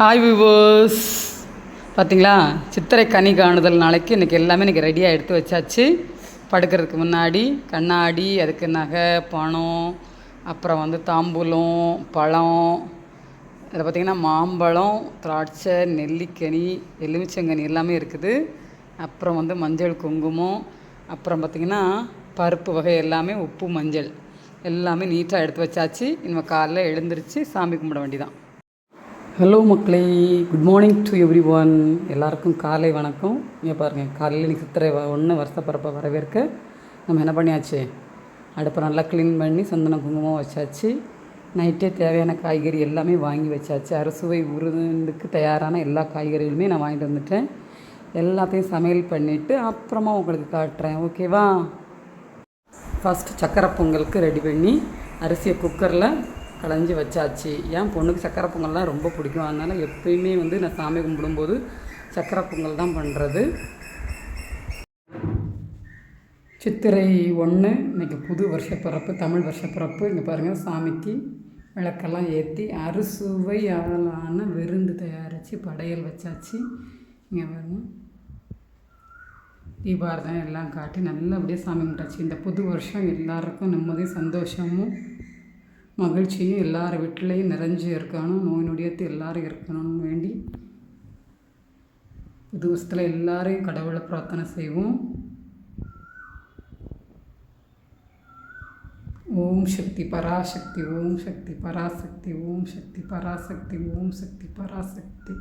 Hi viewers, பார்த்தீங்களா? சித்திரை கனி காணுதல் நாளைக்கு இன்றைக்கி எல்லாமே இன்றைக்கி ரெடியாக எடுத்து வச்சாச்சு. படுக்கிறதுக்கு முன்னாடி கண்ணாடி, அதுக்கு நகை, பணம், அப்புறம் வந்து தாம்பூலம், பழம், இதில் பார்த்திங்கன்னா மாம்பழம், திராட்சை, நெல்லிக்கனி, எலுமிச்சங்கனி எல்லாமே இருக்குது. அப்புறம் வந்து மஞ்சள் குங்குமம், அப்புறம் பார்த்திங்கன்னா பருப்பு வகை எல்லாமே, உப்பு மஞ்சள் எல்லாமே நீட்டாக எடுத்து வச்சாச்சு. இனிமேல் காலைல எழுந்திரிச்சு சாமி கும்பிட வேண்டிதான். ஹலோ மக்களே, good morning to every one. எல்லாருக்கும் காலை வணக்கம். இங்கே பாருங்கள், காலையில் இன்றைக்கி சித்திரை 1 வருஷப்பரப்பை வரவேற்க நம்ம என்ன பண்ணியாச்சு, அடுப்பை நல்லா க்ளீன் பண்ணி சந்தனம் குங்குமம் வச்சாச்சு. நைட்டே தேவையான காய்கறி எல்லாமே வாங்கி வச்சாச்சு. அறுசுவை விருந்துக்கு தயாரான எல்லா காய்கறிகளுமே நான் வாங்கிட்டு வந்துட்டேன். எல்லாத்தையும் சமையல் பண்ணிவிட்டு அப்புறமா உங்களுக்கு காட்டுறேன், ஓகேவா? ஃபஸ்ட்டு சக்கரை பொங்கலுக்கு ரெடி பண்ணி அரிசியை குக்கரில் களைஞ்சி வச்சாச்சு. என் பொண்ணுக்கு சக்கரை பொங்கல் தான் ரொம்ப பிடிக்கும். அதனால் எப்பயுமே வந்து நான் சாமி கும்பிடும்போது சக்கரை பொங்கல் தான் பண்ணுறது. சித்திரை 1 இன்றைக்கி புது வருஷப்பிறப்பு, தமிழ் வருஷப்பிறப்பு. இங்கே பாருங்கள், சாமிக்கு விளக்கெல்லாம் ஏற்றி அறுசுவையாலான விருந்து தயாரித்து படையல் வச்சாச்சு. இங்கே பாருங்கள், தீபாரதனை எல்லாம் காட்டி நல்லபடியாக சாமி கும்பிட்டாச்சு. இந்த புது வருஷம் எல்லாருக்கும் நிம்மதியும் சந்தோஷமும் மகிழ்ச்சியும் எல்லார் வீட்டிலையும் நிறைஞ்சு இருக்கணும், நோய் நொடியத்து எல்லோரும் இருக்கணும்னு வேண்டி புது வருஷத்தில் எல்லாரையும் கடவுளை பிரார்த்தனை செய்வோம். ஓம் சக்தி பராசக்தி, ஓம் சக்தி பராசக்தி, ஓம் சக்தி பராசக்தி, ஓம் சக்தி பராசக்தி.